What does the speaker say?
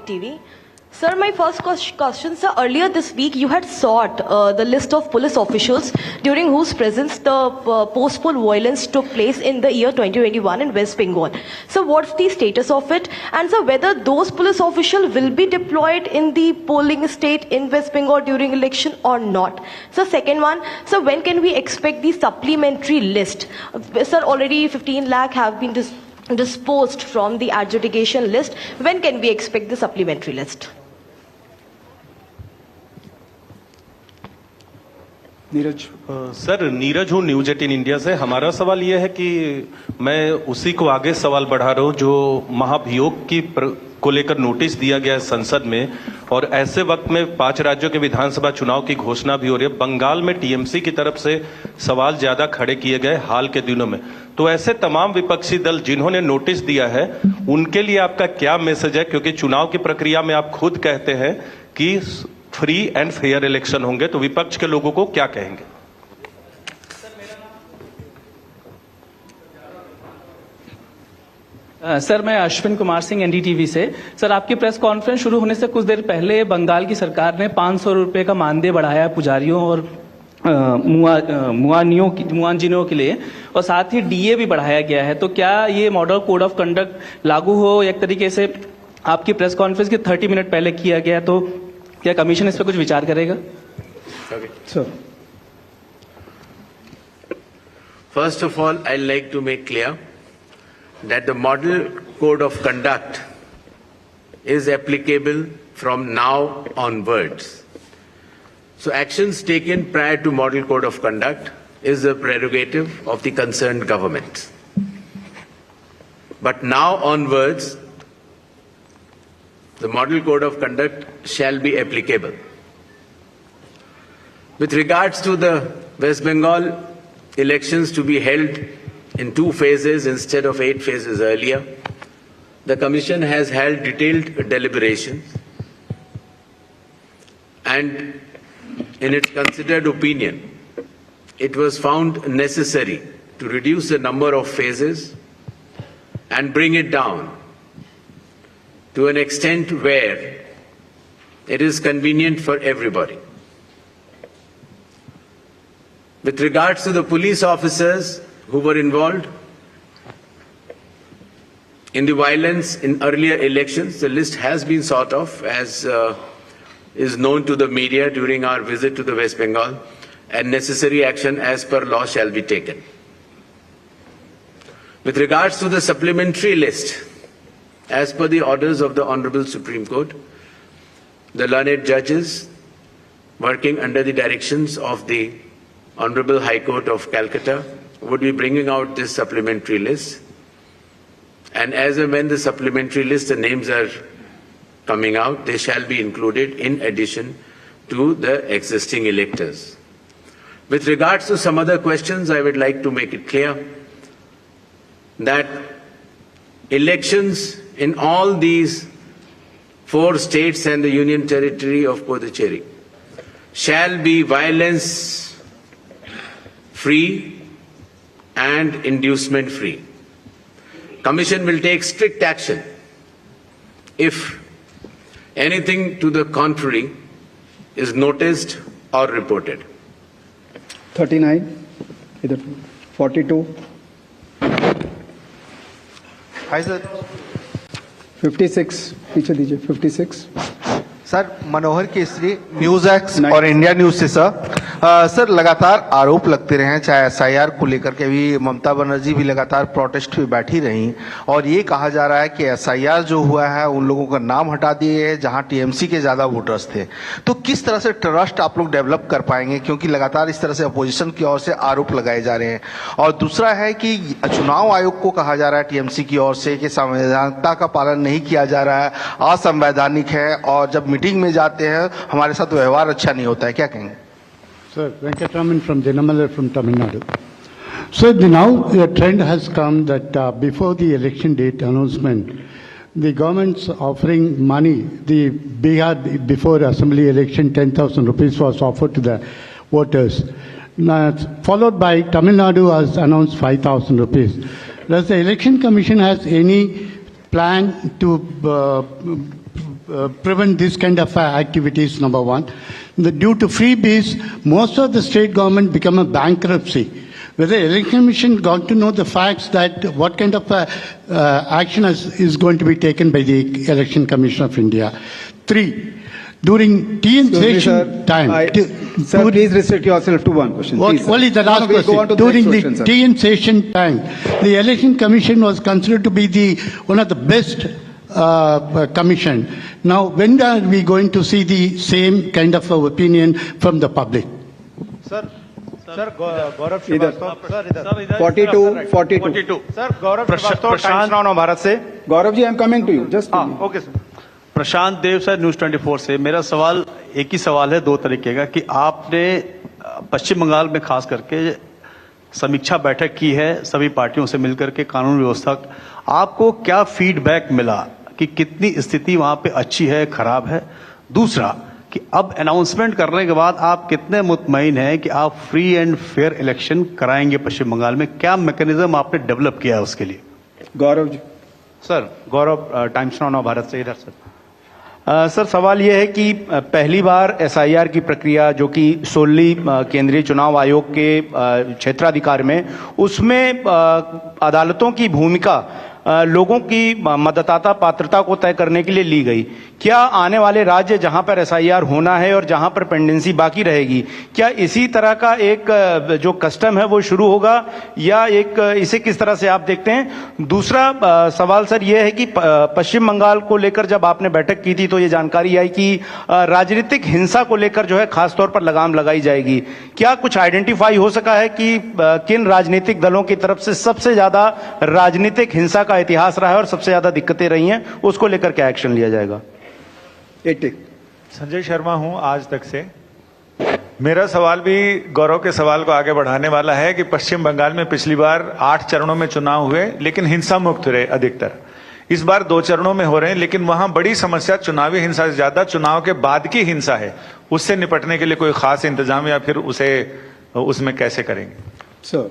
TV. Sir, my first question, sir, earlier this week you had sought the list of police officials during whose presence the post-poll violence took place in the year 2021 in West Bengal. So what's the status of it? And sir, whether those police officials will be deployed in the polling state in West Bengal during election or not? So second one, so when can we expect the supplementary list? Sir, already 15 lakh have been disposed from the adjudication list. When can we expect the supplementary list? Neeraj sir, Neeraj हूँ news 18 India से। हमारा सवाल यह है कि मैं उसी को आगे सवाल बढ़ा रहा हूँ जो महाभियोग को लेकर नोटिस दिया गया है संसद में, और ऐसे वक्त में 5 राज्यों के विधानसभा चुनाव की घोषणा भी हो रही है। बंगाल में टीएमसी की तरफ से सवाल ज्यादा खड़े किए गए हाल के दिनों में, तो ऐसे तमाम विपक्षी दल जिन्होंने नोटिस दिया है उनके लिए आपका क्या मैसेज है? क्योंकि चुनाव की प्रक्रिया में आप खुद कहते हैं कि फ्री एंड फेयर इलेक्शन होंगे, तो विपक्ष के लोगों को क्या कहेंगे? सर, मैं अश्विन कुमार सिंह एनडीटीवी से। सर, आपकी प्रेस कॉन्फ्रेंस शुरू होने से कुछ देर पहले बंगाल की सरकार ने 500 रुपए का मानदेय बढ़ाया पुजारियों और मुआजिनों के लिए, और साथ ही डीए भी बढ़ाया गया है। तो क्या ये मॉडल कोड ऑफ कंडक्ट लागू हो एक तरीके से आपकी प्रेस कॉन्फ्रेंस के 30 मिनट पहले किया गया, तो क्या कमीशन इस पर कुछ विचार करेगा? Sir, First of all, I'd like to make clear that the model code of conduct is applicable from now onwards. So actions taken prior to model code of conduct is the prerogative of the concerned government. But now onwards, the model code of conduct shall be applicable. With regards to the West Bengal elections to be held in 2 phases instead of 8 phases earlier, the Commission has held detailed deliberations, and in its considered opinion, it was found necessary to reduce the number of phases and bring it down to an extent where it is convenient for everybody. With regards to the police officers who were involved in the violence in earlier elections, the list has been sort of, as is known to the media during our visit to the West Bengal, and necessary action as per law shall be taken. With regards to the supplementary list, as per the orders of the Honorable Supreme Court, the learned judges working under the directions of the Honorable High Court of Calcutta would be bringing out this supplementary list. And as and when the supplementary list, the names are coming out, they shall be included in addition to the existing electors. With regards to some other questions, I would like to make it clear that elections in all these 4 states and the Union Territory of Puducherry shall be violence-free and inducement-free. Commission will take strict action if anything to the contrary is noticed or reported. 39, 42. Hi sir. 56 पीछे दीजिए। 56 sir, मनोहर Kesari, news x और India news से। Sir, लगातार आरोप लगते रहे हैं, चाहे एसआईआर को लेकर के भी ममता बनर्जी भी लगातार प्रोटेस्ट में बैठी रही, और ये कहा जा रहा है कि एसआईआर जो हुआ है उन लोगों का नाम हटा दिए गए जहां टीएमसी के ज्यादा वोटर्स थे। तो किस तरह से ट्रस्ट आप लोग डेवलप कर पाएंगे, क्योंकि लगातार इस तरह से अपोजिशन की ओर से आरोप लगाए जा रहे हैं। और दूसरा है कि चुनाव आयोग को कहा जा रहा है टीएमसी की ओर से कि संवैधानिकता का पालन नहीं किया जा रहा है, असंवैधानिक है, और जब मीटिंग में जाते हैं हमारे साथ व्यवहार अच्छा नहीं होता है। क्या कहेंगे? Sir, Venkataraman from Jenamala from Tamil Nadu. So now the trend has come that before the election date announcement, the government's offering money. The Bihar before assembly election 10,000 rupees was offered to the voters. Now, followed by Tamil Nadu has announced 5,000 rupees. Does the election commission has any plan to prevent this kind of activities, number one. Due to freebies, most of the state government become a bankruptcy. Whether Election Commission got to know the facts that what kind of action is going to be taken by the Election Commission of India. 3, during TN session time. Sir, please restrict yourself to one question. Please, sir. Only the last we'll go on question. to the During next the question, sir. TN session time, the Election Commission was considered to be one of the best commission. Now, when are we going to see the same kind of opinion from the public? गौरव इधर। Srivastava 42. Sir गौरव Srivastava times now Bharat से Gaurav ji, I am coming to you. Just हाँ okay sir प्रशांत देव sir news 24 से मेरा सवाल एक ही सवाल है दो तरीके का कि आपने पश्चिम बंगाल में खास करके समीक्षा बैठक की है सभी पार्टियों से मिलकर के कानून व्यवस्था आपको क्या फीडबैक मिला कि कितनी स्थिति वहां पे अच्छी है खराब है दूसरा कि अब अनाउंसमेंट करने के बाद आप कितने मुतमईन हैं कि आप फ्री एंड फेयर इलेक्शन कराएंगे पश्चिम बंगाल में क्या मैकेनिज्म आपने डेवलप किया है उसके लिए Gaurav ji. सर गौरव टाइम्स नाउ भारत से इधर सर सर सवाल यह है कि पहली बार एसआईआर की प्रक्रिया जो कि सोली केंद्रीय चुनाव आयोग के क्षेत्राधिकार में उसमें अदालतों की भूमिका लोगों की मतदाता पात्रता को तय करने के लिए ली गई क्या आने वाले राज्य जहां पर एसआईआर होना है और जहां पर पेंडेंसी बाकी रहेगी क्या इसी तरह का एक जो कस्टम है वो शुरू होगा या एक इसे किस तरह से आप देखते हैं दूसरा सवाल सर ये है कि पश्चिम बंगाल को लेकर जब आपने बैठक की थी तो ये जानकारी आई कि राजनीतिक हिंसा को लेकर जो है खासतौर पर लगाम लगाई जाएगी क्या कुछ आइडेंटिफाई हो सका है कि किन राजनीतिक दलों की तरफ से सबसे ज्यादा राजनीतिक हिंसा का इतिहास रहा है और सबसे ज्यादा दिक्कतें रही हैं उसको लेकर क्या एक्शन लिया जाएगा 80. संजय शर्मा हूं आज तक से मेरा सवाल भी गौरव के सवाल को आगे बढ़ाने वाला है कि पश्चिम बंगाल में पिछली बार 8 चरणों में चुनाव हुए लेकिन हिंसा मुक्त रहे अधिकतर इस बार 2 चरणों में हो रहे हैं लेकिन वहां बड़ी समस्या चुनावी हिंसा से ज्यादा चुनाव के बाद की हिंसा है उससे निपटने के लिए कोई खास इंतजाम या फिर उसे उसमें कैसे करेंगे Sir.